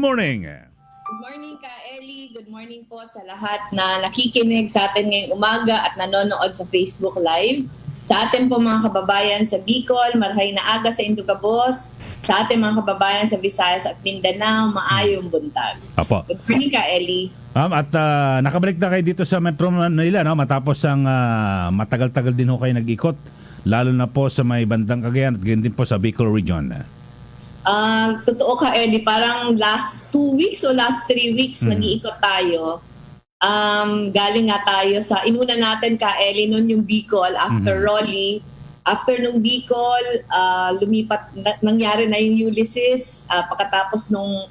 Morning. Good morning ka, Ellie. Good morning po sa lahat na nakikinig sa atin ngayong umaga at nanonood sa Facebook Live. Sa atin po mga kababayan sa Bicol, marhay na aga sa Indugabos. Sa ating mga kababayan sa Visayas at Mindanao, maayong buntag. Apo. Good morning ka, Ellie. At nakabalik na kayo dito sa Metro Manila, no? Matapos ang matagal-tagal din ho kayo nag-ikot, lalo na po sa may bandang Cagayan at ganyan din po sa Bicol Region. Totoo ka, Ellie. Parang last 2 weeks o last 3 weeks nag-iikot tayo. Galing nga tayo sa, inuna natin ka, Ellie, noon yung Bicol after Raleigh. After nung Bicol, lumipat, nangyari na yung Ulysses. Pagkatapos nung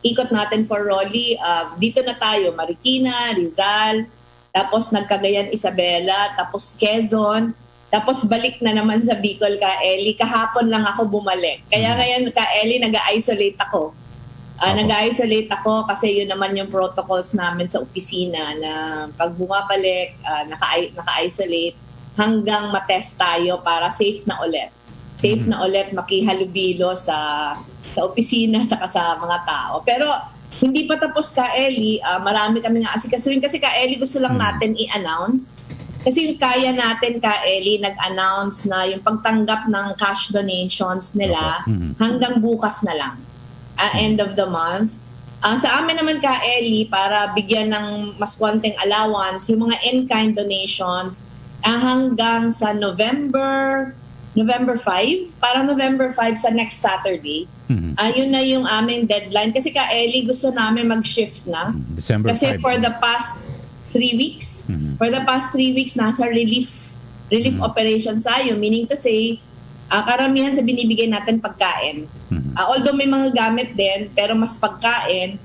ikot natin for Raleigh, dito na tayo, Marikina, Rizal, tapos nagkagayan Isabela, tapos Quezon, tapos balik na naman sa Bicol ka, Ellie. Kahapon lang ako bumalik. Kaya ngayon ka, Ellie, nag-isolate ako. Nag-isolate ako kasi yun naman yung protocols namin sa opisina na pag bumabalik, naka-isolate hanggang matest tayo para safe na ulit. Safe na ulit makihalubilo sa opisina sa mga tao. Pero hindi pa tapos ka, Ellie. Marami kami nga asikasuhin kasi ka, Ellie, gusto lang natin i-announce. Kasi yung kaya natin ka, Ellie, nag-announce na yung pagtanggap ng cash donations nila hanggang bukas na lang. End of the month. Sa amin naman ka, Ellie, para bigyan ng mas konting allowance, yung mga in-kind donations hanggang sa November 5, para November 5 sa next Saturday. Yun na yung aming deadline. Kasi ka, Ellie, gusto namin mag-shift na. December Kasi 5. for the past 3 weeks, nasa relief operations tayo. Meaning to say, karamihan sa binibigay natin pagkain. Although may mga gamit din, pero mas pagkain.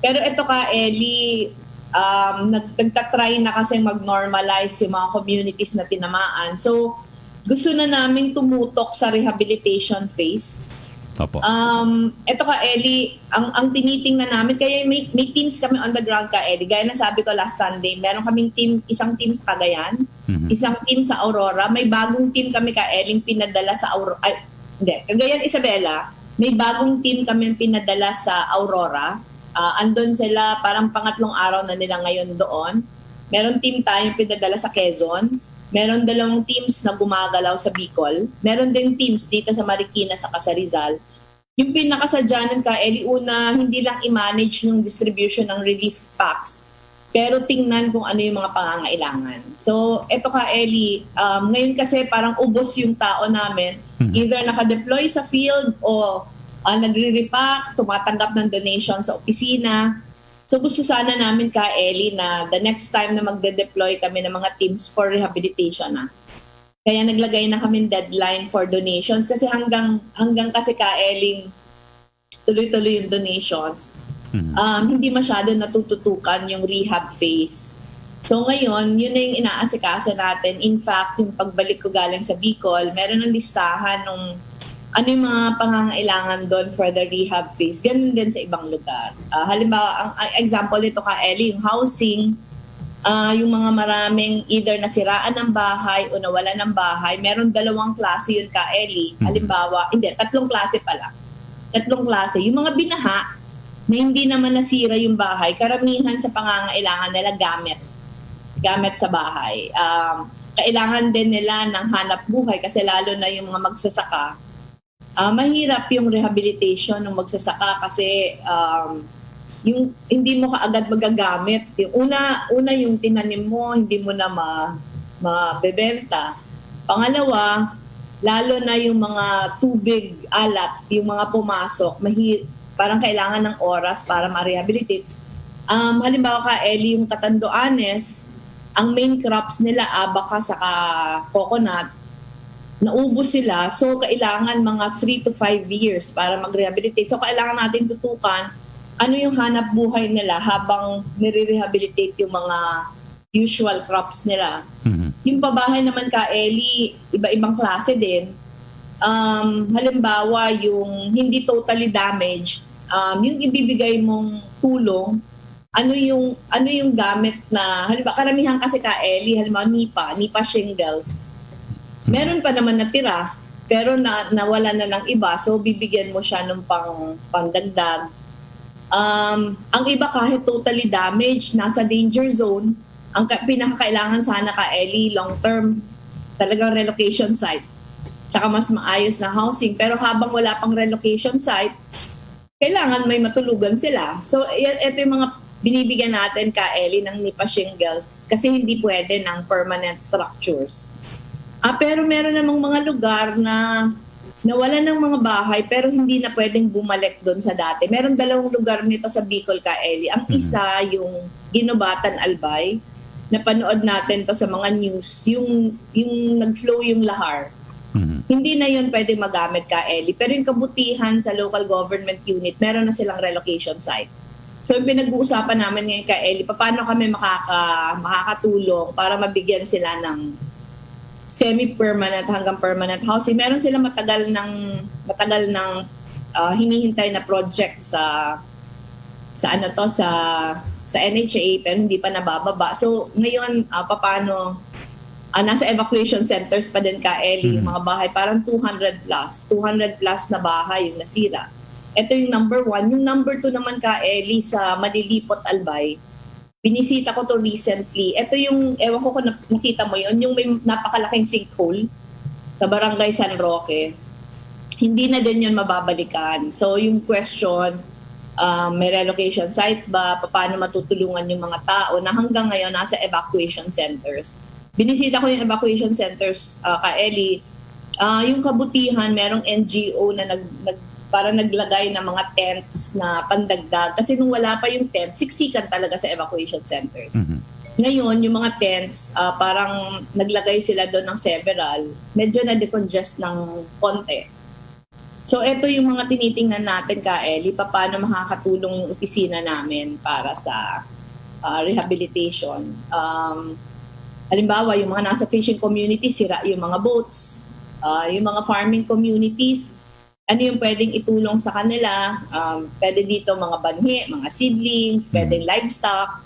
Pero ito ka, Ellie, nagtatry na kasi mag-normalize yung mga communities na tinamaan. So, gusto na naming tumutok sa rehabilitation phase. Opo. Ito ka, Ellie, ang tinitingnan namin, kaya may teams kami on the ground ka, Ellie. Gaya na sabi ko last Sunday, meron kaming isang team sa Cagayan, isang team sa Aurora, may bagong team kami ka, Ellie, pinadala sa Aurora, Cagayan Isabela, may bagong team kami pinadala sa Aurora. Andun sila, parang pangatlong araw na nila ngayon doon. Meron team tayong pinadala sa Quezon. Meron 2 teams na gumagalaw sa Bicol. Meron din teams dito sa Marikina sa Rizal. Yung pinakasadyanan ka, Eli, una, hindi lang i-manage yung distribution ng relief packs, pero tingnan kung ano yung mga pangangailangan. So, eto ka, Eli, ngayon kasi parang ubos yung tao namin. Either nakadeploy sa field o nagre-repack, tumatanggap ng donation sa opisina. So gusto sana namin ka, Ellie, na the next time na magde-deploy kami ng mga teams for rehabilitation na. Kaya naglagay na kami deadline for donations kasi hanggang kasi ka, Ellie, tuloy-tuloy yung donations. Hindi masyado natututukan yung rehab phase. So ngayon, yun na yung inaasikaso natin. In fact, yung pagbalik ko galing sa Bicol, meron ng listahan nung ano yung mga pangangailangan doon for the rehab phase. Ganun din sa ibang lugar. Halimbawa, ang example nito ka, Ellie, yung housing, yung mga maraming either nasiraan ng bahay o nawalan ng bahay, meron 2 klase yun ka, Ellie. Halimbawa, 3 klase pala. 3 klase. Yung mga binaha na hindi naman nasira yung bahay, karamihan sa pangangailangan nila gamit sa bahay. Kailangan din nila ng hanap buhay kasi lalo na yung mga magsasaka. Mahirap yung rehabilitation ng magsasaka kasi yung hindi mo kaagad magagamit. Yung una yung tinanim mo, hindi mo na mabebenta. Pangalawa, lalo na yung mga tubig, alat, yung mga pumasok, parang kailangan ng oras para ma-rehabilitate. Halimbawa ka, Ellie, yung Catanduanes, ang main crops nila, abaka saka coconut, naubos sila. So, kailangan mga 3 to 5 years para mag-rehabilitate. So, kailangan natin tutukan ano yung hanap buhay nila habang nire-rehabilitate yung mga usual crops nila. Yung pabahay naman ka, Ellie, iba-ibang klase din. Halimbawa, yung hindi totally damaged, yung ibibigay mong tulong, ano yung gamit na, halimbawa, karamihan kasi ka, Ellie, halimbawa, nipa shingles. Meron pa naman natira, pero nawala na ng iba. So, bibigyan mo siya ng pandagdag. Ang iba kahit totally damaged, nasa danger zone, ang pinakakailangan sana ka Ellie, long term, talagang relocation site. Saka mas maayos na housing. Pero habang wala pang relocation site, kailangan may matulugan sila. So, ito yung mga binibigyan natin ka Ellie ng nipa shingles kasi hindi pwede ng permanent structures. Pero meron namang mga lugar na nawala ng mga bahay pero hindi na pwedeng bumalik doon sa dati. Meron 2 lugar nito sa Bicol ka Ellie. Ang isa yung Ginubatan Albay. Napanood natin to sa mga news. Yung nag-flow yung lahar. Hindi na yun pwede magamit ka Ellie. Pero yung kabutihan sa local government unit, meron na silang relocation site. So yung pinag-uusapan namin ngayon ka Ellie, paano kami makakatulong para mabigyan sila ng semi-permanent hanggang permanent housing. Meron sila matagal ng hinihintay na project sa NHA pero hindi pa nabababa. So ngayon paano nasa evacuation centers pa din ka Ellie, yung mga bahay parang 200 plus na bahay yung nasira. Ito yung number 1. Yung number 2 naman ka Ellie sa Malilipot Albay. Binisita ko to recently. Ito yung, ewan ko kung nakita mo yun, yung may napakalaking sinkhole sa Barangay San Roque. Hindi na din yun mababalikan. So yung question, may relocation site ba? Paano matutulungan yung mga tao na hanggang ngayon nasa evacuation centers? Binisita ko yung evacuation centers, ka Ellie. Yung kabutihan, merong NGO na para naglagay ng mga tents na pandagdag. Kasi nung wala pa yung tent, siksikan talaga sa evacuation centers. Ngayon, yung mga tents, parang naglagay sila doon ng several. Medyo na-decongest ng konti. So, ito yung mga tinitingnan natin, ka Ellie, paano makakatulong yung opisina namin para sa rehabilitation. Halimbawa, yung mga nasa fishing community, sira yung mga boats. Yung mga farming communities, ano yung pwedeng itulong sa kanila? Pwede dito mga banhi, mga seedlings, pwedeng livestock,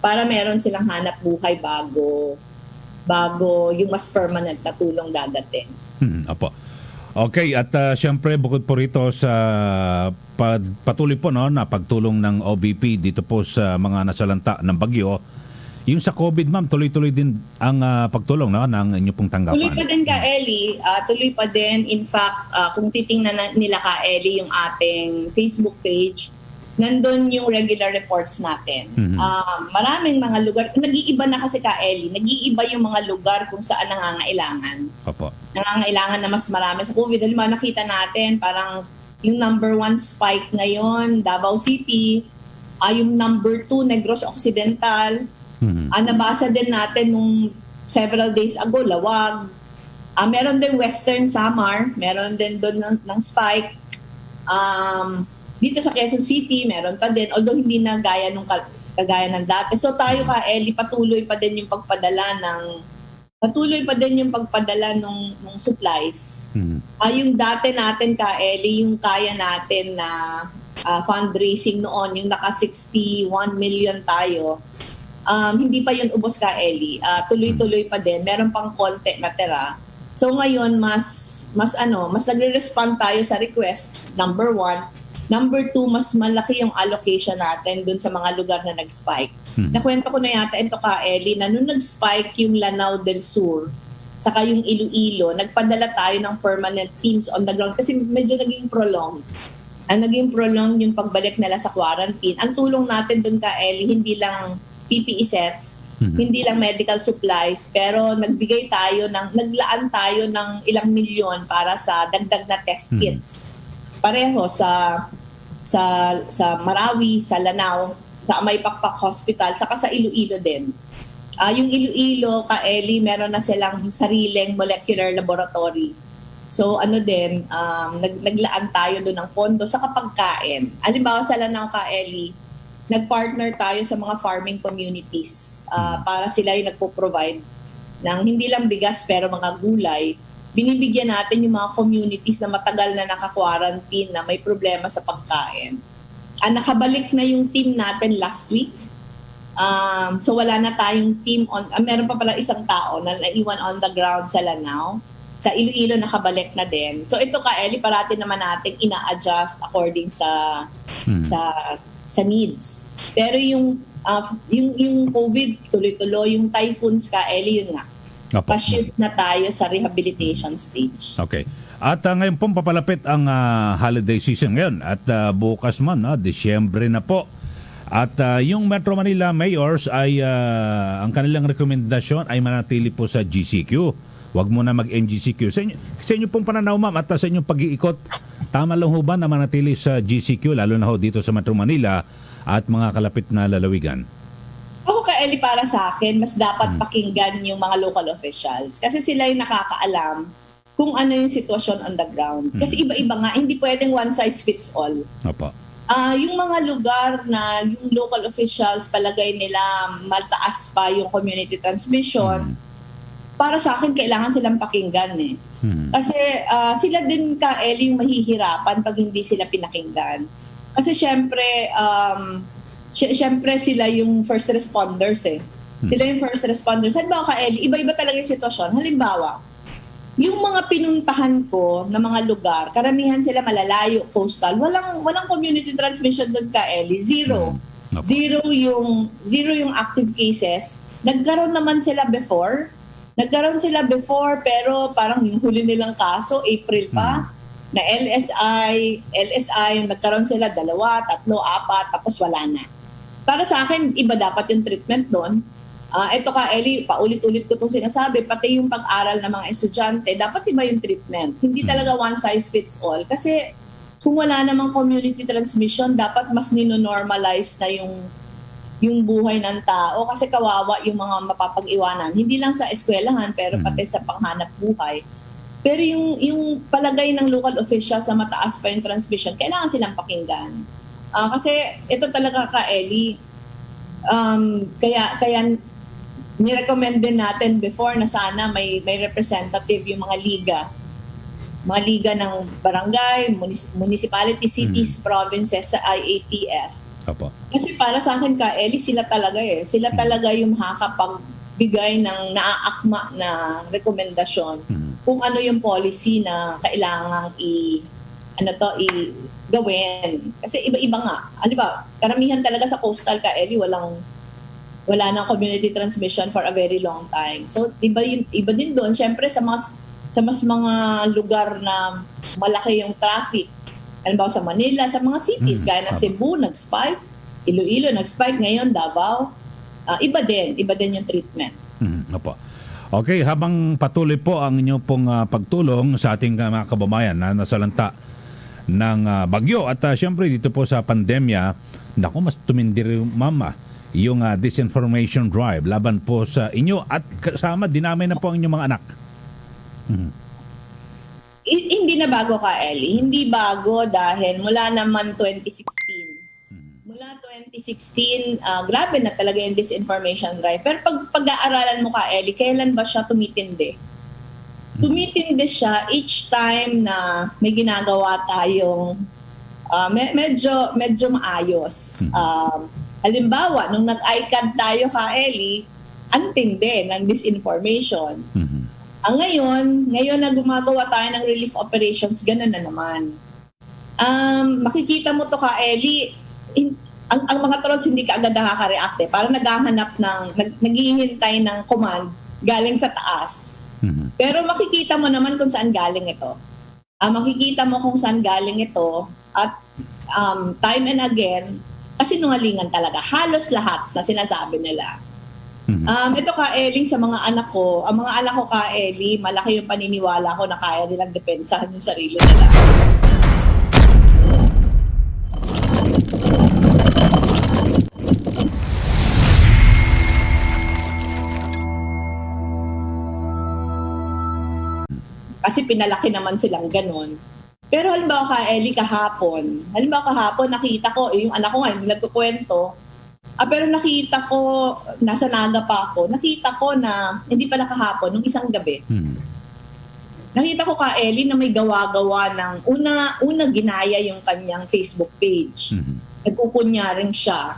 para meron silang hanap buhay bago yung mas permanent na tulong dadating. Apo. Okay, at syempre bukod po rito sa patuloy po na pagtulong ng OBP dito po sa mga nasalanta ng bagyo, yung sa COVID, ma'am, tuloy-tuloy din ang pagtulong ng inyo pong tanggapan. Tuloy pa din ka Ellie, tuloy pa din. In fact, kung titingnan nila ka Ellie yung ating Facebook page, nandun yung regular reports natin. Maraming mga lugar, nag-iiba na kasi ka Ellie, nag-iiba yung mga lugar kung saan nangangailangan. Opo. Nangangailangan na mas marami sa COVID. Halimbawa, nakita natin parang yung number 1 spike ngayon, Davao City, yung number 2, Negros Occidental. Nabasa din natin nung several days ago, Lawag. Meron din Western Samar, meron din doon ng spike. Dito sa Quezon City, meron pa din, although hindi na kagaya ng dati. So tayo ka Ellie, patuloy pa din yung pagpadala ng supplies. Yung dati natin ka Ellie, yung kaya natin na fundraising noon, yung naka 61 million tayo. Hindi pa yun ubos ka Ellie. Tuloy-tuloy pa din. Meron pang konti na tira. So ngayon mas nagre-respond tayo sa requests, number 1. Number 2, mas malaki yung allocation natin dun sa mga lugar na nag-spike. Nakwento ko na yata ito ka Ellie na nung nag-spike yung Lanao del Sur saka yung Iloilo, nagpadala tayo ng permanent teams on the ground kasi medyo naging prolonged. Naging prolonged yung pagbalik nila sa quarantine. Ang tulong natin dun ka Ellie, hindi lang PPE sets, hindi lang medical supplies, pero naglaan tayo ng ilang milyon para sa dagdag na test kits. Pareho sa Marawi, sa Lanao, sa Amaypakpak Hospital, saka sa Iloilo din. Yung Iloilo, ka Ellie, meron na silang sariling molecular laboratory. So naglaan tayo doon ng pondo sa pagkain. Halimbawa sa Lanao, ka Ellie, nag-partner tayo sa mga farming communities para sila yung nagpo-provide ng hindi lang bigas pero mga gulay. Binibigyan natin yung mga communities na matagal na naka-quarantine na may problema sa pagkain. Nakabalik na yung team natin last week. So wala na tayong team meron pa pala isang tao na naiwan on the ground sa Lanao. Sa Iloilo nakabalik na din. So ito ka Ellie, parati naman natin ina-adjust according sa sa needs. Pero yung COVID, tuloy-tuloy, yung typhoons ka, Eli, yun nga. Opo. Pa-shift na tayo sa rehabilitation stage. Okay. At ngayon pong papalapit ang holiday season ngayon at bukas man, Disyembre na po. At yung Metro Manila Mayors ay ang kanilang rekomendasyon ay manatili po sa GCQ. Huwag mo na mag-NGCQ. Sa inyo pong pananaw, ma'am, at sa inyong pag-iikot, tama lang ho ba na manatili sa GCQ, lalo na ho dito sa Metro Manila at mga kalapit na lalawigan? Ako ka, Eli, para sa akin, mas dapat pakinggan yung mga local officials kasi sila yung nakakaalam kung ano yung sitwasyon on the ground. Kasi iba-iba nga, hindi pwedeng one size fits all. Opo. Yung mga lugar na yung local officials palagay nila mataas pa yung community transmission, para sa akin, kailangan silang pakinggan eh. Kasi sila din ka, Eli, yung mahihirapan pag hindi sila pinakinggan. Kasi syempre sila yung first responders eh. Sila yung first responders. Halimbawa ka, Eli, iba-iba talaga yung sitwasyon. Halimbawa, yung mga pinuntahan ko na mga lugar, karamihan sila malalayo, coastal. Walang community transmission doon ka, Eli. Zero. Zero yung active cases. Nagkaroon naman sila before. Pero parang yung huli nilang kaso, April pa, na LSI, nagkaroon sila 2, 3, 4, tapos wala na. Para sa akin, iba dapat yung treatment doon. Ito ka, Eli, paulit-ulit ko itong sinasabi, pati yung pag-aral ng mga estudyante, dapat iba yung treatment. Hindi talaga one size fits all. Kasi kung wala namang community transmission, dapat mas nino-normalize na yung buhay ng tao kasi kawawa yung mga mapapag-iwanan. Hindi lang sa eskwelahan pero pati sa panghanap buhay. Pero yung palagay ng local officials sa mataas pa yung transmission, kailangan silang pakinggan. Kasi ito talaga ka, Eli, kaya nirecommend din natin before na sana may representative yung mga liga ng barangay, municipality, cities, provinces sa IATF. Opo. Kasi para sa akin ka, Eli, sila talaga eh. Sila talaga yung makakapagbigay ng naaakma na rekomendasyon kung ano yung policy na kailangang gawin. Kasi iba-iba nga. Ano ba, karamihan talaga sa coastal ka, Eli, wala nang community transmission for a very long time. So, iba din doon. Siyempre, sa mas mga lugar na malaki yung traffic, halimbawa sa Manila, sa mga cities, gaya ng Cebu, nag-spike, Iloilo, nag-spike, ngayon Davao, iba din yung treatment. Opo. Okay, habang patuloy po ang inyong pong pagtulong sa ating mga kababayan na nasalanta ng bagyo at syempre dito po sa pandemya, mas tumindir mama yung disinformation drive laban po sa inyo at kasama dinamay na po ang inyong mga anak. Hindi na bago ka, Eli. Hindi bago dahil mula naman 2016. Mula 2016, grabe na talaga yung disinformation drive. Pero pag-aaralan mo ka, Eli, kailan ba siya tumitindi? Tumitindi siya each time na may ginagawa tayong medyo maayos. Halimbawa, nung nag-ICAD tayo ka, Eli, ang tindi ng disinformation. Ngayon na gumagawa tayo ng relief operations, gano'n na naman. Makikita mo to ka, Eli, ang mga trolls hindi ka agad nakaka-react eh. Parang naghihintay ng command galing sa taas. Pero makikita mo naman kung saan galing ito. Makikita mo kung saan galing ito at time and again, kasi nungalingan talaga. Halos lahat na sinasabi nila. Ito ka, Eli, sa mga anak ko, ang mga anak ko ka, Eli, malaki yung paniniwala ko na kaya nilang depensahan yung sarili nila. Kasi pinalaki naman silang ganun. Pero halimbawa ka, Eli, kahapon nakita ko, yung anak ko ngayon, nagkukwento, pero nakita ko, nasa Naga pa ako, nakita ko na, hindi pala kahapon, nung isang gabi, nakita ko ka, Eli, na may gawa-gawa ng, una ginaya yung kanyang Facebook page. Nagkukunyaring siya.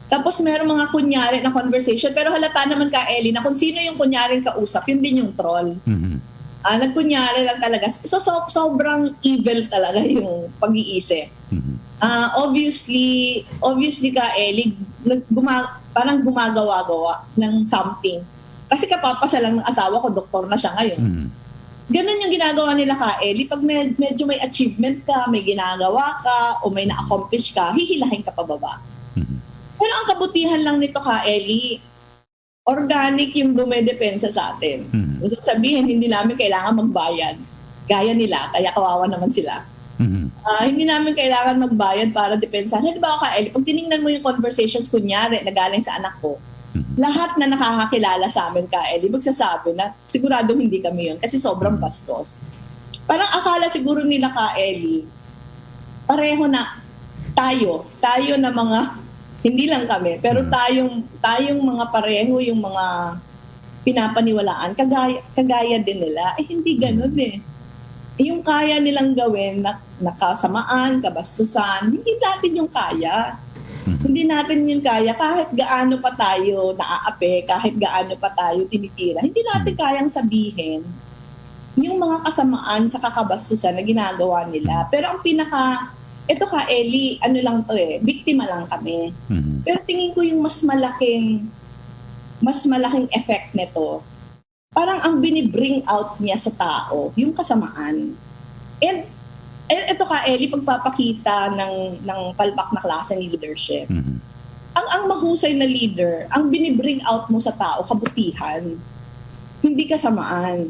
Tapos meron mga kunyari na conversation, pero halata naman ka, Eli, na kung sino yung kunyaring kausap, yun din yung troll. Nagkunyari lang talaga. So sobrang evil talaga yung pag-iisip. Obviously ka, Ellie, parang gumagawa-gawa ng something. Kasi kapapasa lang ng asawa ko, doktor na siya ngayon. Mhm. Ganun yung ginagawa nila ka, Ellie. Pag medyo may achievement ka, may ginagawa ka, o may na-accomplish ka, hihilahin ka pababa. Mhm. Pero ang kabutihan lang nito ka, Ellie, organic yung dumedepensa sa atin. Mhm. Gusto sabihin, hindi namin kailangan magbayad. Gaya nila, kaya kawawa naman sila. Mhm. Hindi namin kailangan magbayad para depensahan. Di ba, Kaeli, pag tinignan mo yung conversations, kunyari, na galing sa anak ko, lahat na nakakakilala sa amin, Kaeli, magsasabi na siguradong hindi kami yun kasi sobrang bastos. Parang akala siguro nila, Kaeli, pareho na tayo na mga, hindi lang kami, pero tayong mga pareho, yung mga pinapaniwalaan, kagaya din nila. Hindi ganun eh. Yung kaya nilang gawin na kasamaan, kabastusan, hindi natin yung kaya. Hindi natin yung kaya kahit gaano pa tayo naaapi, kahit gaano pa tayo tinitira. Hindi natin kayang sabihin yung mga kasamaan sa kakabastusan na ginagawa nila. Pero ang ito ka, Ellie, ano lang to biktima lang kami. Pero tingin ko yung mas malaking effect nito, parang ang binibring out niya sa tao, yung kasamaan. And ito ka, Ellie, pagpapakita ng palpak na klase ng leadership. Ang mahusay na leader, ang binibring out mo sa tao, kabutihan, hindi kasamaan.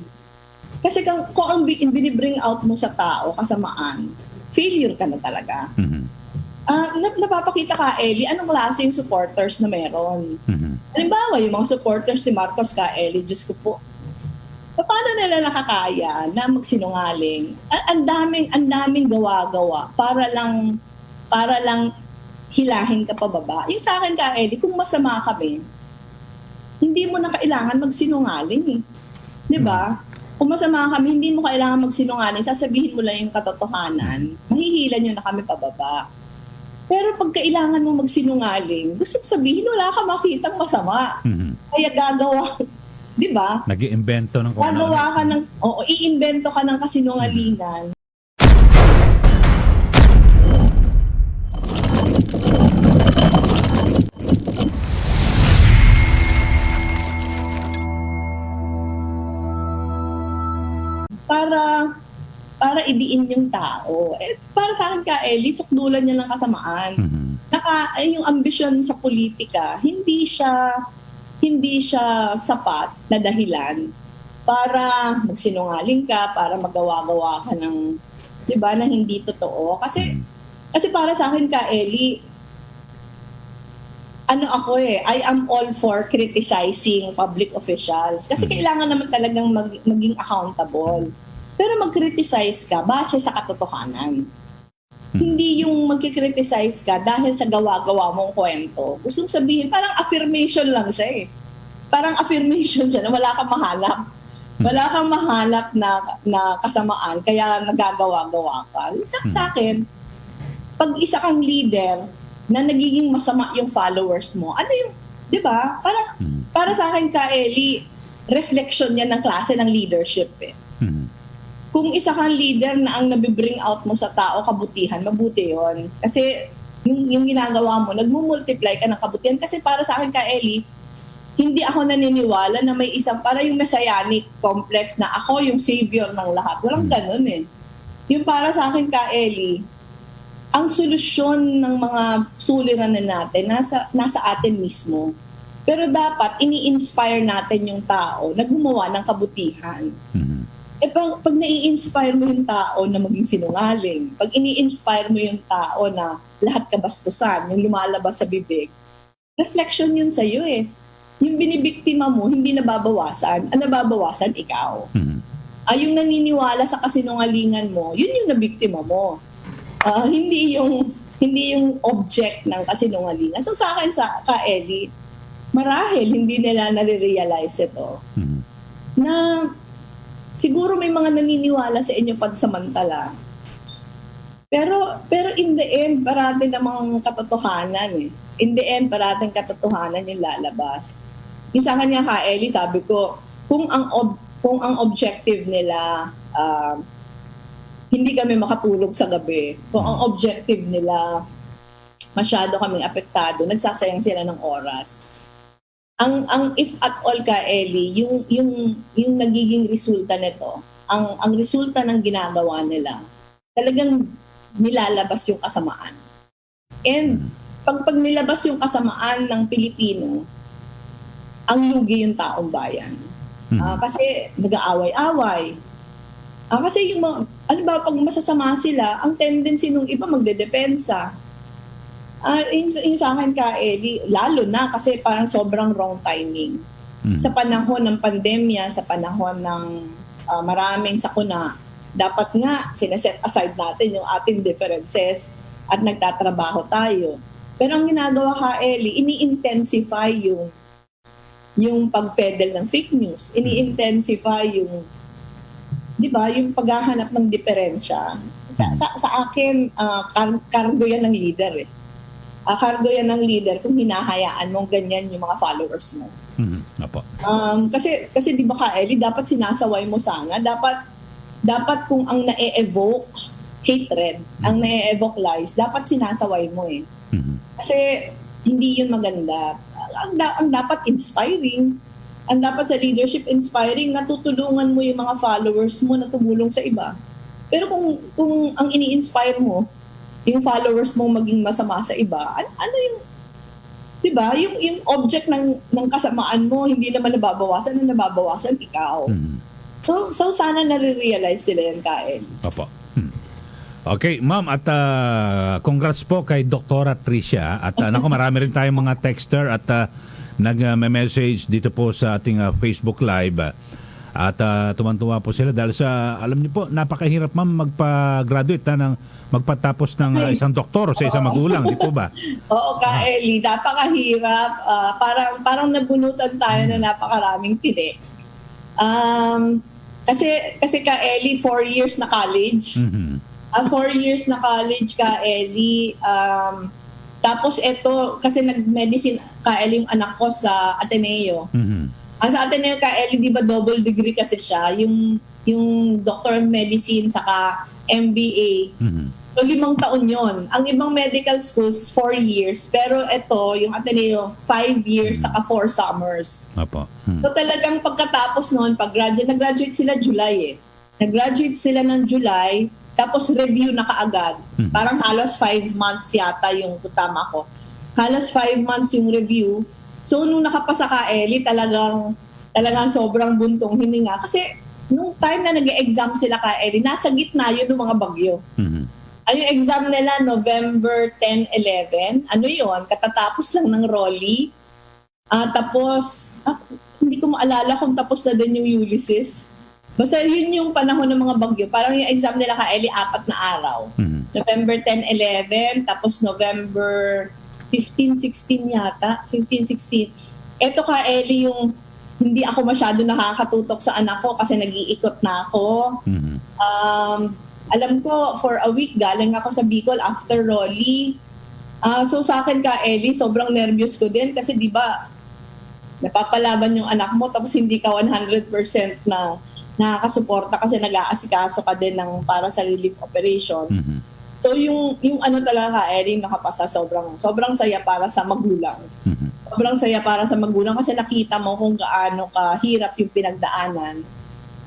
Kasi kung ang binibring out mo sa tao, kasamaan, failure ka na talaga. Napapakita ka, Ellie, anong klase yung supporters na meron. Halimbawa, yung mga supporters ni Marcos ka, Ellie, Diyos ko po, paano nila nakakaya na magsinungaling? Ang daming gawa-gawa para lang hilahin ka pababa. Yung sa akin ka, Ellie, kung masama kami, hindi mo na kailangan magsinungaling eh. 'Di ba? Kung masama kami, hindi mo kailangan magsinungaling, sasabihin mo lang yung katotohanan, mahihilan nyo na kami pababa. Pero pag kailangan mo magsinungaling, gusto sabihin, wala ka makitang masama. Kaya gagawa, di ba? Nag-iimbento ng kung ano. Gagawa ka ng, iimbento ka ng kasinungalingan. Para idiin yung tao. Para sa akin ka, Ellie, sukdulan niya ng kasamaan. Yung ambisyon sa politika, hindi siya sapat na dahilan para magsinungaling ka, para magawa-gawa ka ng, di ba, na hindi totoo. Kasi para sa akin ka, Ellie, I am all for criticizing public officials. Kasi kailangan naman talagang maging accountable. Pero mag-criticize ka base sa katotohanan. Hindi yung mag-criticize ka dahil sa gawa-gawa mong kwento. Gusto sabihin, parang affirmation lang siya eh. Parang affirmation siya na wala kang mahanap. Wala kang mahanap na kasamaan, kaya nagagawa-gawa ka. Sa akin, pag isa kang leader na nagiging masama yung followers mo, ano yung, di ba? Para sa akin ka, Ellie, reflection yan ng klase ng leadership eh. Kung isa kang leader na ang nabibring out mo sa tao kabutihan, mabuti yon. Kasi yung ginagawa mo, nagmumultiply ka ng kabutihan. Kasi para sa akin ka, Ellie, hindi ako naniniwala na may isang, para yung messianic complex na ako yung savior ng lahat. Walang ganun eh. Yung para sa akin ka, Ellie, ang solusyon ng mga suliranin natin nasa atin mismo. Pero dapat ini-inspire natin yung tao na gumawa ng kabutihan. Pag nai-inspire mo yung tao na maging sinungaling, pag ini-inspire mo yung tao na lahat kabastusan, yung lumalabas sa bibig, reflection yun sa'yo eh. Yung binibiktima mo, hindi nababawasan. Ang nababawasan, ikaw. Yung naniniwala sa kasinungalingan mo, yun yung nabiktima mo. Hindi yung object ng kasinungalingan. So sa akin, ka Eddie, marahil hindi nila nare-realize ito. Na siguro may mga naniniwala sa inyo pansamantala. Pero in the end, parating namang katotohanan eh. In the end, parating katotohanan yung lalabas. Yung sa kanya ka, Ellie, sabi ko, kung ang objective nila hindi kami makatulog sa gabi. Kung ang objective nila, masyado kaming apektado, nagsasayang sila ng oras. Ang if at all ka, Ellie, yung nagiging resulta nito, ang resulta ng ginagawa nila, talagang nilalabas yung kasamaan. And pag nilabas yung kasamaan ng Pilipino, ang lugi yung taong bayan. Kasi nag-aaway-away. Kasi yung mga, pag masasama sila, ang tendency nung iba magdedepensa. Yung sa akin ka, lalo na kasi parang sobrang wrong timing. Sa panahon ng pandemya, sa panahon ng maraming sakuna, dapat nga sineset aside natin yung ating differences at nagtatrabaho tayo. Pero ang ginagawa ka, ini-intensify yung pag-peddle ng fake news. Ini-intensify yung, di ba, yung paghahanap ng diferensya. Sa akin, kargo yan ng leader eh. Kargo yan ng leader kung hinahayaan mong ganyan yung mga followers mo. Apo. Kasi di ba ka, dapat sinasaway mo sana. Dapat kung ang na-evoke hatred, ang na-evoke lies, dapat sinasaway mo eh. Kasi hindi yun maganda. Ang dapat inspiring. Ang dapat sa leadership inspiring, natutulungan mo yung mga followers mo na tumulong sa iba. Pero kung ang ini-inspire mo, yung followers mo maging masama sa iba, ano yung, di ba, yung object ng kasamaan mo, hindi naman nababawasan ikaw. So sana nare-realize nila yan, Kael. Opo. Okay, ma'am, at congrats po kay Dr. Tricia. At naku, marami rin tayong mga texter at nag-message dito po sa ating Facebook Live. At tuwan-tuwa po sila dahil sa, alam niyo po, napakahirap ma'am magpa-graduate magpatapos ng isang doktor o sa isang magulang, di po ba? Oo, Kaeli, napakahirap. Parang nabunutan tayo na napakaraming tili. Kasi Kaeli, 4 years na college. 4 years na college ka, Ellie. Tapos ito, kasi nag-medicine ka, Ellie, yung anak ko sa Ateneo. Sa Ateneo ka, Ellie, di ba double degree kasi siya? Yung Doctor of Medicine saka MBA. So 5 taon yon. Ang ibang medical schools, 4 years. Pero ito, yung Ateneo, 5 years saka 4 summers. Apo. So talagang pagkatapos noon, nag-graduate sila July eh. Nag-graduate sila ng July, tapos review na kaagad. Parang halos 5 months yata yung tama ko. Halos 5 months yung review. So nung nakapasa ka, Ellie, talagang sobrang buntong hininga. Kasi nung time na nag-exam sila ka, Ellie, nasa gitna yun ng mga bagyo. Yung exam nila November 10, 11. Ano yun? Katatapos lang ng Rolly. Tapos, hindi ko maalala kung tapos na din yung Ulysses. Basta yun yung panahon ng mga bagyo. Parang yung exam nila ka, Ellie, 4 na araw. November 10, 11, tapos November 15, 16 yata. 15, 16. Eto ka, Ellie, yung hindi ako masyado nakakatutok sa anak ko kasi nag-iikot na ako. Alam ko, for a week, galing ako sa Bicol after Rolly. So sa akin ka, Ellie, sobrang nervous ko din kasi di ba napapalaban yung anak mo tapos hindi ka 100% na nakakasuporta kasi nag-aasikaso ka din ng para sa relief operations. So yung ano talaga, Erin, nakapasa, sobrang saya para sa magulang. Sobrang saya para sa magulang kasi nakita mo kung gaano kahirap yung pinagdaanan.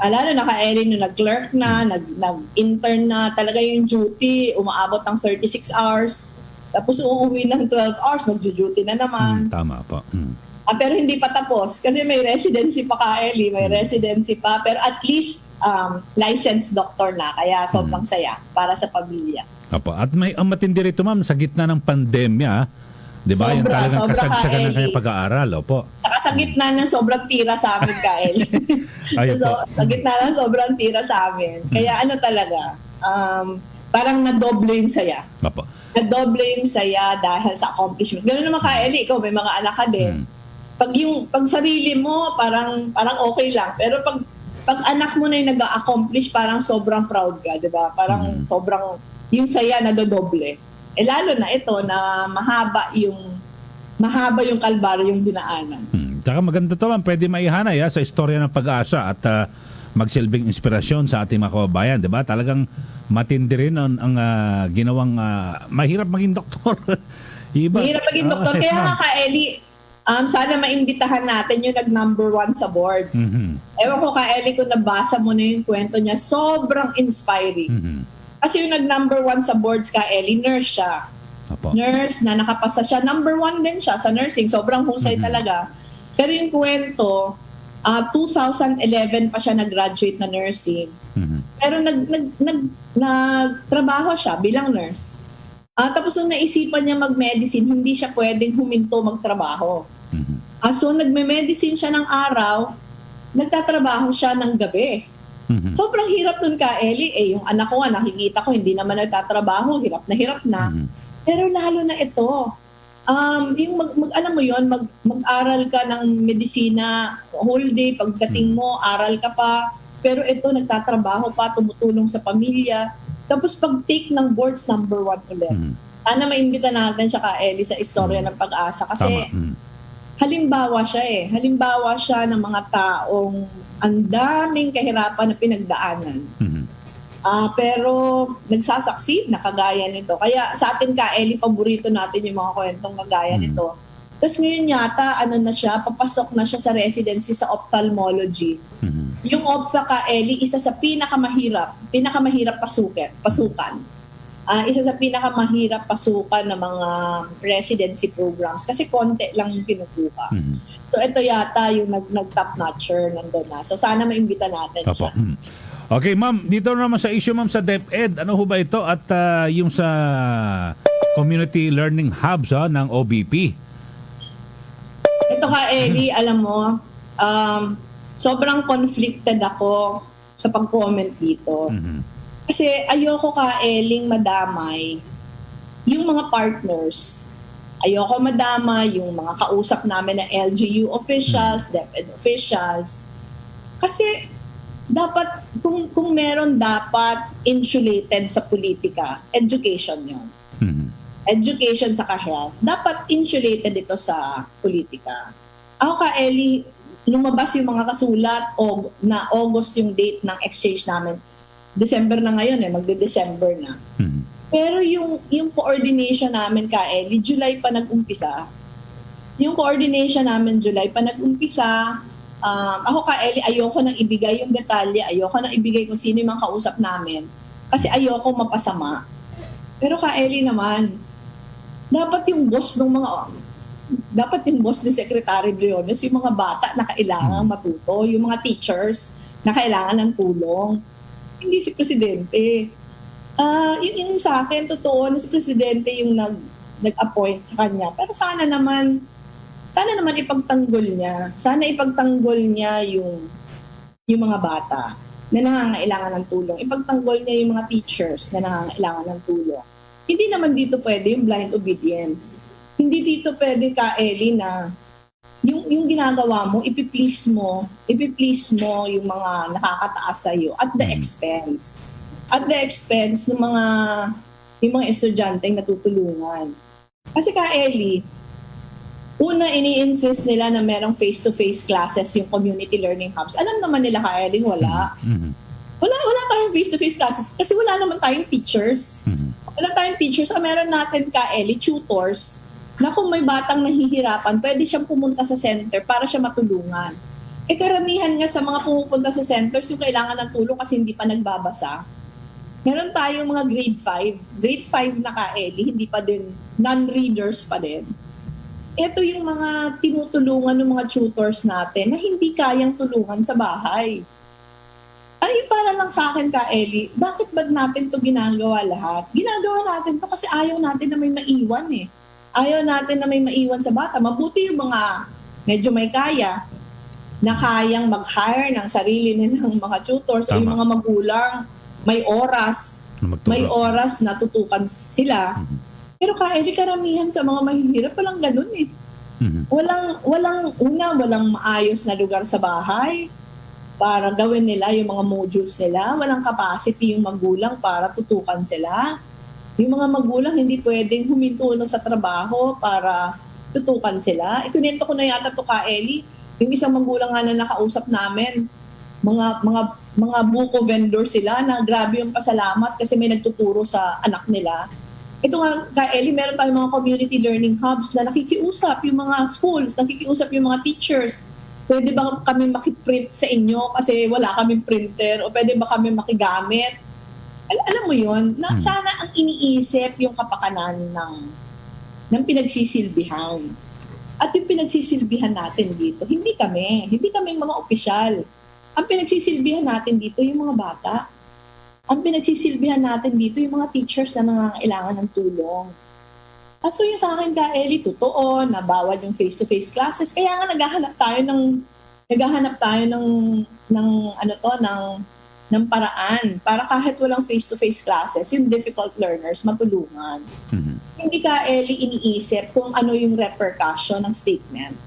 Lalo na Erin, nung nag-clerk na, nag-intern na, talaga yung duty, umaabot ng 36 hours. Tapos uuwi ng 12 hours, mag-duty na naman. Tama po. Pero hindi pa tapos kasi may residency pa Ellie, may residency pa, pero at least licensed doctor na, kaya sobrang saya para sa pamilya. Apo. At may ang matindi rito ma'am sa gitna ng pandemya, 'di ba? Yung talagang kasagsagan ng kanyang pag-aaral, opo. Sa gitna ng sobrang tira sa amin Ellie. Sa gitna ng sobrang tira sa amin. Kaya ano talaga, parang nadoble yung saya. Apo. Nadoble yung saya dahil sa accomplishment. Ganoon naman Ellie, ikaw may mga anak ka din. Pag sarili mo parang okay lang, pero pag anak mo na yung nag-accomplish, parang sobrang proud ka, 'di ba? Parang sobrang yung saya na dodoble. Lalo na ito na mahaba yung kalbaryo yung dinaanan. Tsaka maganda to man, pwede maihanay sa istorya ng pag-asa at magsilbing inspirasyon sa ating mga kababayan, 'di ba? Talagang matindi rin ang ginawang mahirap maging doktor. Iba. Mahirap maging doktor. Kaya nga ka, Eli, sana maimbitahan natin yung nag-number 1 sa boards. Ewan ko ka, Eli, kung nabasa mo na yung kwento niya, sobrang inspiring. Kasi yung nag-number 1 sa boards ka, Eli, nurse siya. Opo. Nurse na nakapasa siya. Number 1 din siya sa nursing. Sobrang husay talaga. Pero yung kwento, 2011 pa siya nag-graduate na nursing. Pero nagtrabaho siya bilang nurse. Tapos nung naisipan niya mag-medicine, hindi siya pwedeng huminto magtrabaho. So nagme-medicine siya ng araw, nagtatrabaho siya ng gabi. Sobrang hirap nun ka, Eli. Yung anak ko nga, nakikita ko, hindi naman nagtatrabaho, hirap na. Pero lalo na ito, yung alam mo yon, mag-aral ka ng medisina whole day, pagdating mo, aral ka pa. Pero ito, nagtatrabaho pa, tumutulong sa pamilya. Tapos pag-take ng boards, number 1 ulit. Sana maimbita natin siya ka, Eli, sa istorya ng pag-asa. Kasi halimbawa siya Halimbawa siya ng mga taong ang daming kahirapan na pinagdaanan. Pero nagsasucceed na kagaya nito. Kaya sa atin ka, Eli, paborito natin yung mga kwentong kagaya nito. Tapos ngayon yata, papasok na siya sa residency sa ophthalmology. Yung ophtha ka, Eli, isa sa pinakamahirap pasukan. Isa sa pinakamahirap pasukan ng mga residency programs kasi konti lang yung kinukuha. So ito yata yung nag-top notcher nandun na. So sana maimbita natin Opo. siya. Okay, ma'am, dito naman sa issue, ma'am, sa DepEd, ano ho ba ito? At yung sa Community Learning Hubs ng OBP? Ito ka, Eli, alam mo, sobrang conflicted ako sa pag-comment dito. Kasi ayoko ka, Eling, madamay yung mga partners. Ayoko madamay yung mga kausap namin na LGU officials, DepEd officials. Kasi dapat, kung meron dapat insulated sa politika, education yun. Education sa health, dapat insulated ito sa politika. Ako ka, Eli, lumabas yung mga kasulat na August yung date ng exchange namin. December na ngayon magde-December na. Pero yung coordination namin ka, Eli, July pa nag-umpisa. Yung coordination namin July pa nag-umpisa. Ako ka, Eli, ayoko nang ibigay yung detalye, ayoko nang ibigay kung sino yung mga kausap namin kasi ayoko mapasama. Pero ka, Eli naman, dapat yung boss ni Secretary Briones, yung mga bata na kailangan matuto, yung mga teachers na kailangan ng tulong. Hindi si Presidente. Yun sa akin, totoo na si Presidente yung nag-appoint sa kanya. Pero sana naman ipagtanggol niya. Sana ipagtanggol niya yung mga bata na nangangailangan ng tulong. Ipagtanggol niya yung mga teachers na nangangailangan ng tulong. Hindi naman dito pwede yung blind obedience. Hindi dito pwede ka, Eli, na yung ginagawa mo, ipiplease mo yung mga nakakataas sa'yo at the expense. At the expense ng yung mga estudyanteng natutulungan. Kasi ka, Eli, una, ini-insist nila na merong face-to-face classes yung community learning hubs. Alam naman nila, ka, Eli, wala. Wala tayong face-to-face classes kasi wala naman tayong teachers. Wala tayong teachers. Meron natin ka, Eli, tutors na kung may batang nahihirapan, pwede siyang pumunta sa center para siya matulungan. Karamihan nga sa mga pumupunta sa centers yung kailangan ng tulong kasi hindi pa nagbabasa. Meron tayong mga grade 5. Grade 5 na ka, Eli, hindi pa din, non-readers pa din. Ito yung mga tinutulungan ng mga tutors natin na hindi kayang tulungan sa bahay. Ay, para lang sa akin ka, Eli, bakit ba natin to ginagawa lahat? Ginagawa natin to kasi ayaw natin na may maiwan Ayaw natin na may maiwan sa bata. Mabuti yung mga medyo may kaya na kayang mag-hire ng sarili nilang mga tutors o yung mga magulang may oras na tutukan sila. Pero ka, Eli, karamihan sa mga mahihirap walang ganun Walang maayos na lugar sa bahay para gawin nila yung mga modules nila. Walang capacity yung magulang para tutukan sila. Yung mga magulang hindi pwedeng huminto sa trabaho para tutukan sila. Ikunento ko na yata to ka, Eli. Yung isang magulang nga na nakausap namin, mga mga buko vendor sila na grabe yung pasalamat kasi may nagtuturo sa anak nila. Ito nga, Ka-Eli, meron tayong mga community learning hubs na nakikiusap yung mga schools, nakikiusap yung mga teachers. Pwede ba kami makiprint sa inyo kasi wala kaming printer? O pwede ba kami makigamit? Alam mo yun, na sana ang iniisip yung kapakanan ng pinagsisilbihan. At yung pinagsisilbihan natin dito, hindi kami mga opisyal. Ang pinagsisilbihan natin dito yung mga bata. Ang pinagsisilbihan natin dito yung mga teachers na nangangailangan ng tulong. So yung sa akin, Ka-Eli, totoo na bawal yung face-to-face classes. Kaya nga naghahanap tayo ng paraan para kahit walang face-to-face classes, yung difficult learners matulungan. Hindi, Ka-Eli, iniisip kung ano yung repercussion ng statement.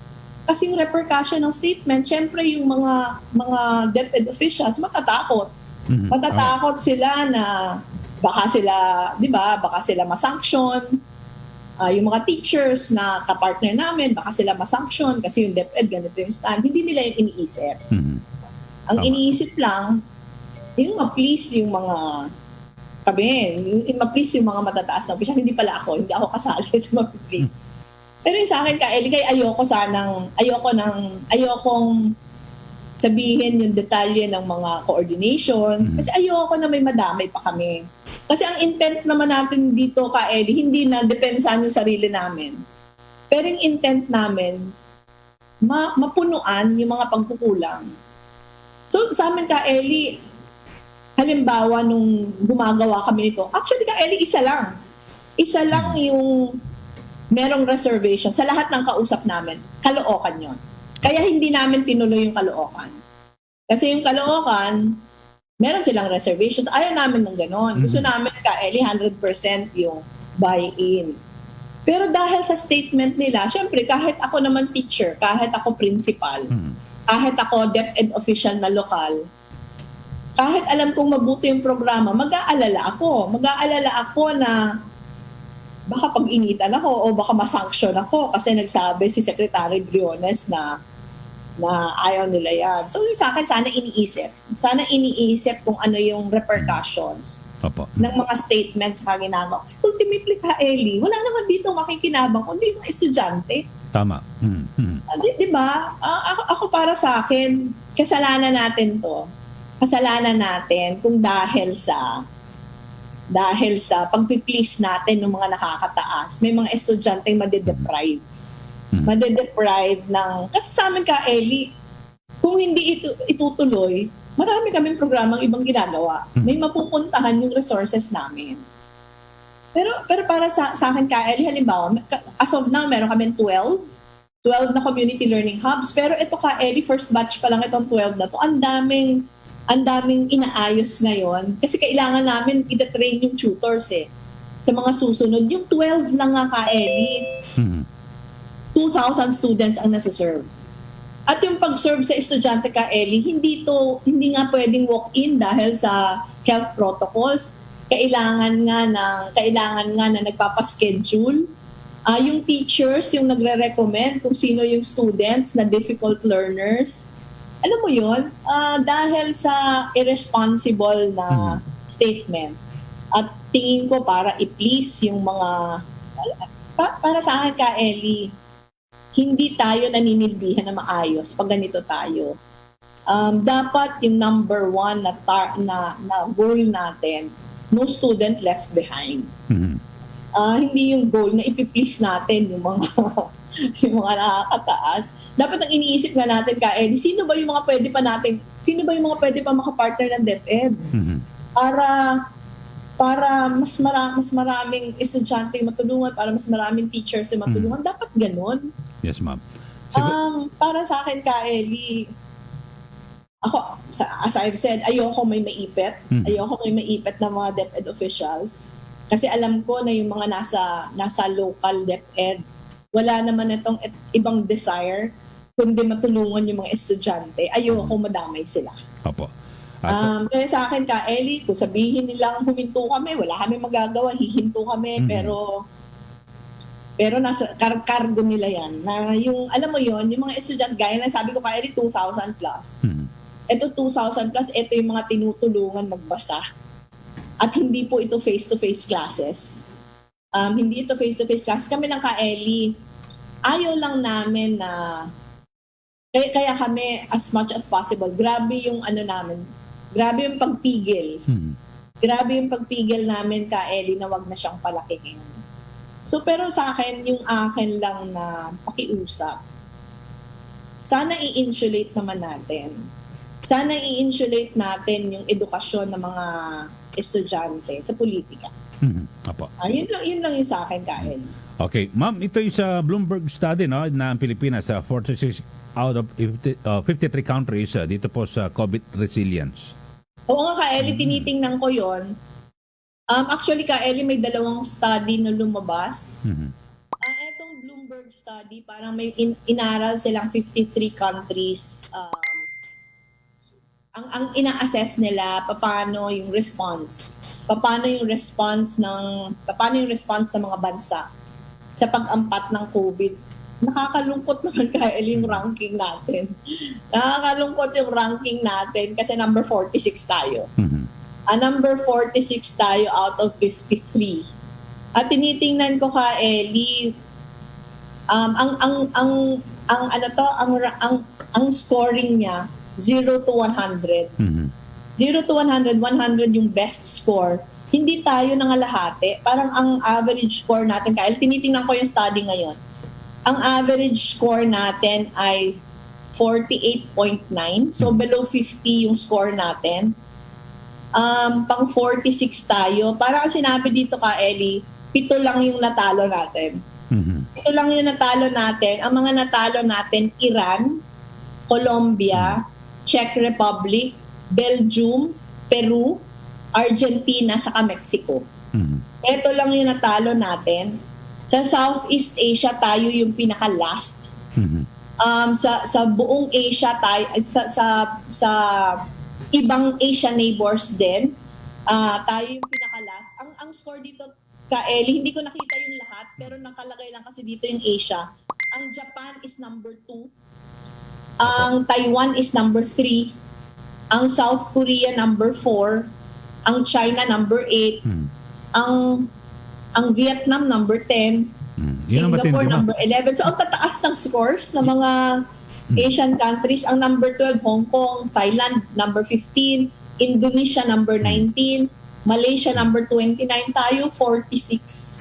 Kasi yung repercussion ng statement, syempre yung mga DepEd officials matatakot. Matatakot sila na baka sila masanction. Yung mga teachers na kapartner namin, baka sila masanction kasi yung DepEd ganito yung stand. Hindi nila yung iniisip. Ang iniisip lang, yung ma-please yung mga ma-please yung mga matataas na opisyal. Hindi ako kasali sa ma-please. Pero yung sa akin, Ka-Eli, kaya ayokong sabihin yung detalye ng mga coordination. Kasi ayoko na may madamay pa kami. Kasi ang intent naman natin dito, Ka-Eli, hindi na depensahan yung sarili namin. Pero yung intent namin, mapunuan yung mga pagkukulang. So sa amin, Ka-Eli, halimbawa nung gumagawa kami nito, actually, Ka-Eli, isa lang yung merong reservation sa lahat ng kausap namin. Caloocan yon. Kaya hindi namin tinuloy yung Caloocan. Kasi yung Caloocan, meron silang reservations. Ayaw namin ng ganon. Gusto namin, Ka-Eli, 100% yung buy-in. Pero dahil sa statement nila, syempre, kahit ako naman teacher, kahit ako principal, kahit ako DepEd official na lokal, kahit alam kong mabuti yung programa, mag-aalala ako na baka pag-initan ako o baka masanction ako kasi nagsabi si Secretary Briones na ayaw nila yan. So sa akin, sana iniisip kung ano yung repercussions ng mga statements na ginagawa. Kasi ultimately, Ka-Eli, wala naman dito makikinabang kundi yung mga estudyante. Tama. Di ba? Ako para sa akin, kasalanan natin kung dahil sa pag-please natin ng mga nakakataas, may mga estudyanteng madedeprive ng... Kasi sa amin, Ka-Eli, kung hindi itutuloy, marami kaming programang ibang ginagawa. May mapupuntahan yung resources namin. Pero para sa akin, Ka-Eli, halimbawa, as of now, meron kami 12 na community learning hubs. Pero ito, Ka-Eli, first batch pa lang itong 12 na to. Ang daming inaayos ngayon kasi kailangan namin ita-train yung tutors sa mga susunod. Yung 12 lang nga, Ka-Eli, 2,000 students ang nasa-serve. At yung pag-serve sa estudyante, Ka-Eli, hindi nga pwedeng walk-in dahil sa health protocols. Kailangan nga na nagpapaschedule. Yung teachers, yung nagre-recommend kung sino yung students na difficult learners. Alam mo yun, dahil sa irresponsible na statement at tingin ko para i-please yung mga, para sa akin, Ka-Eli, hindi tayo naninilbihan na maayos pag ganito tayo. Dapat yung number one na goal natin, no student left behind. Hindi yung goal na ipiplease natin yung mga nakakataas. Dapat ang iniisip nga natin, Ka-Eli, sino ba yung mga pwede pa makapartner ng DepEd? Para mas maraming estudyante matulungan, para mas maraming teachers matulungan. Dapat ganun. Yes, ma'am. Para sa akin, Ka-Eli, ako, as I've said, ayoko may maipit. Ayoko may maipit na mga DepEd officials. Kasi alam ko na yung mga nasa local DepEd, wala naman itong ibang desire kundi matulungan yung mga estudyante. Ayoko madamay sila. Opo. Kaya sa akin, Ka-Eli, kung sabihin nilang huminto kami, wala kami magagawa, hihinto kami, pero nasa kargo nila yan. Na yung, alam mo yon, yung mga estudyante, gaya na sabi ko, Ka-Eli, 2,000 plus. Ito 2,000 plus, ito yung mga tinutulungan magbasa. At hindi po ito face-to-face classes. Hindi ito face-to-face classes. Kami ng Kaeli, ayaw lang namin na kaya kami as much as possible. Grabe yung grabe yung pagpigil. Grabe yung pagpigil namin Kaeli na wag na siyang palakihin. So pero sa akin, yung akin lang na pakiusap, sana i-insulate naman natin. Sana i-insulate natin yung edukasyon ng mga estudyante sa politika. Apo. Yun lang yung sa akin, Kael. Okay, ma'am, ito yung sa Bloomberg study no, na ang Pilipinas sa 46 out of 53 countries dito po sa COVID resilience. Oo nga, Kaeli, tinitingnan ko yon. Actually, Kaeli, may dalawang study na lumabas. Etong Bloomberg study, parang may inaral silang 53 countries. Ang ina-assess nila paano yung response ng mga bansa sa pag-ampat ng COVID. Nakakalungkot naman Kael yung ranking natin. Nakakalungkot yung ranking natin kasi number 46 tayo. Number 46 tayo out of 53. At tinitingnan ko Kaeli, ang scoring niya 0 to 100. 0 to 100, 100 yung best score. Hindi tayo nangalahati. Parang ang average score natin, Kyle, tinitingnan ko yung study ngayon. Ang average score natin ay 48.9. So below 50 yung score natin. Pang 46 tayo. Parang ang sinabi dito ka, Ellie, 7 lang yung natalo natin. 7 lang yung natalo natin. Ang mga natalo natin, Iran, Colombia, Czech Republic, Belgium, Peru, Argentina, saka Mexico. Ito lang yung natalo natin. Sa Southeast Asia, tayo yung pinaka-last. Sa buong Asia, tayo, sa ibang Asian neighbors din, tayo yung pinaka-last. Ang score dito, Kaeli, hindi ko nakita yung lahat, pero nakalagay lang kasi dito yung Asia. Ang Japan is number 2. Ang Taiwan is number 3. Ang South Korea number 4. Ang China number 8. Ang Vietnam number 10. Singapore number 11. So ang tataas ng scores ng mga Asian countries, ang number 12 Hong Kong, Thailand number 15, Indonesia number 19, Malaysia number 29, tayo 46.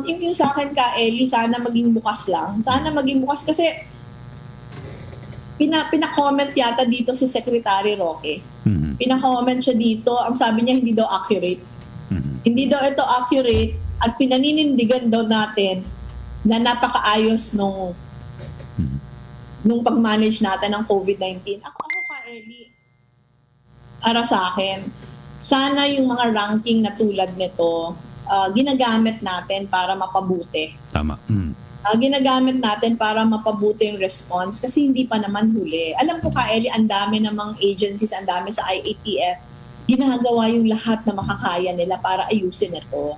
Yung sa akin Kaeli, sana maging bukas lang. Sana maging bukas kasi pina-comment yata dito si Secretary Roque. Pina-comment siya dito, ang sabi niya hindi daw accurate. Hindi daw ito accurate at pinaninindigan daw natin na napakaayos nung pag-manage natin ng COVID-19. Ako Kaeli, para sa akin, sana yung mga ranking na tulad nito, ginagamit natin para mapabuti. Tama. Ginagamit natin para mapabuti yung response kasi hindi pa naman huli. Alam ko Kaeli, ang dami namang agencies, ang dami sa IATF, ginagawa yung lahat na makakaya nila para ayusin ito.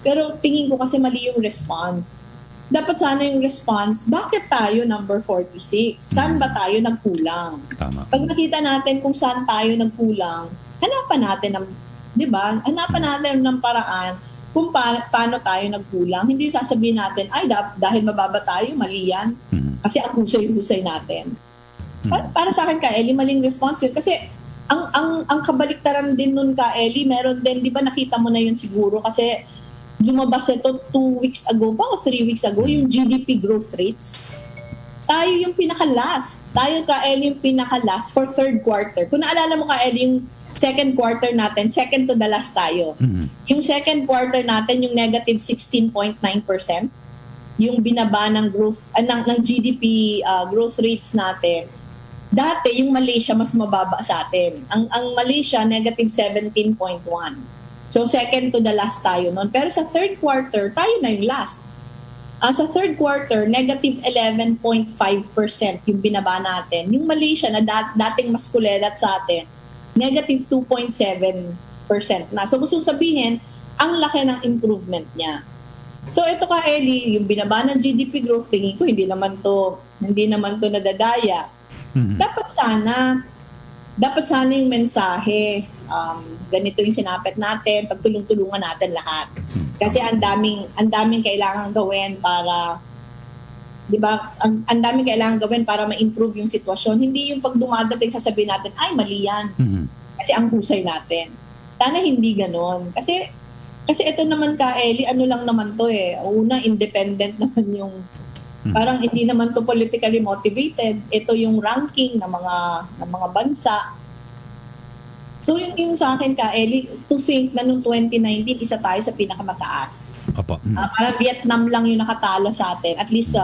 Pero tingin ko kasi mali yung response. Dapat sana yung response, bakit tayo number 46? Saan ba tayo nagkulang? Tama. Pag nakita natin kung saan tayo nagkulang, hanapan natin ng, di ba? Hanapan natin ng paraan kung paano tayo nagkulang. Hindi sasabihin natin, ay dahil mababa tayo, mali yan. Kasi ang husay-husay natin. Para sa akin, Kaeli, maling response yun. Kasi ang kabaliktaran din nun, Kaeli, meron din, di ba nakita mo na yun siguro, kasi lumabas ito 2 weeks ago pa o 3 weeks ago, yung GDP growth rates. Tayo yung pinaka-last. Tayo, Kaeli, yung pinaka-last for third quarter. Kung naalala mo, Kaeli, yung second quarter natin, second to the last tayo. Yung second quarter natin, yung negative 16.9%, yung binaba ng growth ng GDP growth rates natin. Dati yung Malaysia mas mababa sa atin. Ang Malaysia negative 17.1. So second to the last tayo noon. Pero sa third quarter, tayo na yung last. Sa third quarter, negative 11.5% yung binaba natin. Yung Malaysia na dating mas kulelat sa atin, negative 2.7% na. So gusto sabihin, ang laki ng improvement niya. So ito Kaeli, yung binaba ng GDP growth, tingin ko hindi naman to nadadaya. dapat sana yung mensahe, ganito yung sinapit natin, pagtulong-tulungan natin lahat. Kasi ang daming kailangan gawin para, 'di ba? Ang daming kailangan gawin para ma-improve yung sitwasyon. Hindi yung pag dumadating sasabihin natin, ay mali yan. Kasi ang husay natin. Sana hindi ganon. Kasi ito naman ka, Eli, ano lang naman to eh. Una, independent naman yung, parang hindi naman to politically motivated. Ito yung ranking ng mga bansa. So yung sa akin ka, Eli, to think na noong 2019, isa tayo sa pinakamataas. Opo. Parang Vietnam lang yung nakatalo sa atin. At least,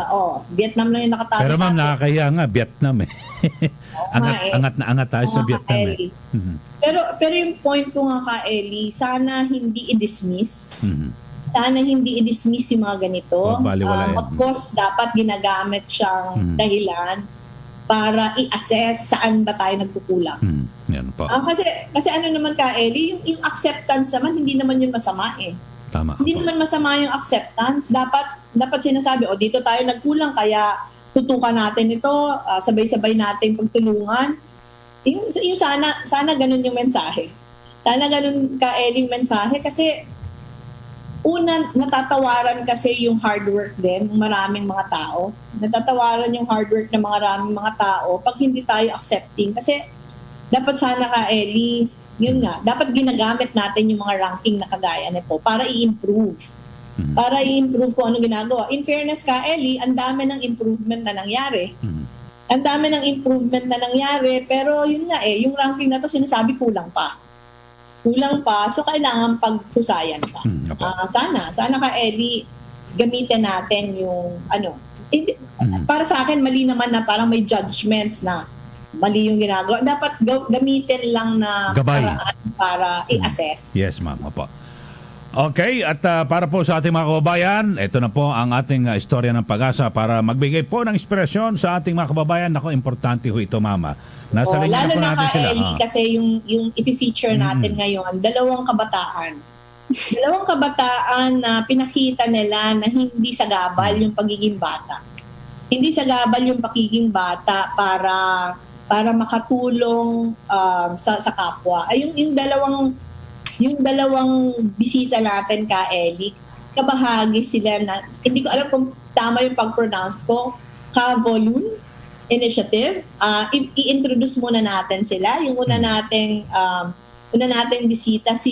Vietnam lang yung nakatalo Pero sa ma'am, atin. nakakahiya nga, Vietnam eh. Angat na angat tayo sa Oo, Vietnam Eli. eh. Pero yung point ko nga ka, Eli, sana hindi i-dismiss. Sana hindi i-dismiss yung mga ganito. Huwag baliwalain. Of course, dapat ginagamit siyang dahilan para i-assess saan ba tayo nagkukulang. Yan po. Kasi ano naman ka, Eli, yung acceptance naman, hindi naman yun masama eh. Tama. Hindi naman masama yung acceptance. Dapat sinasabi, dito tayo nagkulang, kaya tutukan natin ito, sabay-sabay natin pagtulungan. Yung sana ganun yung mensahe. Sana ganun ka, Eli, yung mensahe kasi una, natatawaran kasi yung hard work din ng maraming mga tao. Natatawaran yung hard work ng maraming mga tao pag hindi tayo accepting. Kasi dapat sana ka, Eli, yun nga, dapat ginagamit natin yung mga ranking na kagaya nito para i-improve. Para i-improve kung ano ginagawa. In fairness ka, Eli, ang dami ng improvement na nangyari. Ang dami ng improvement na nangyari, pero yun nga yung ranking na to sinasabi kulang pa. So kailangan paghusayan pa. Sana ka, Eli, gamitin natin yung para sa akin mali naman na parang may judgments na mali yung ginagawa. Dapat gamitin lang na Gabay. paraan para i-assess. Yes, ma'am. Opo. Okay, at para po sa ating mga kababayan, ito na po ang ating istorya ng pag-asa para magbigay po ng inspirasyon sa ating mga kababayan. Nako, importante ho ito, mama. Nasa linya Lalo po na natin ka, sila. Eli, kasi yung i-feature natin ngayon, dalawang kabataan na pinakita nila na hindi sagabal yung pagiging bata. Hindi sagabal yung pagiging bata para makatulong sa kapwa. Ay yung dalawang bisita natin ka, Eli, kabahagi sila na, hindi ko alam kung tama yung pag-pronounce ko, Kowloon Initiative. I-introduce muna natin sila. Yung una nating bisita, si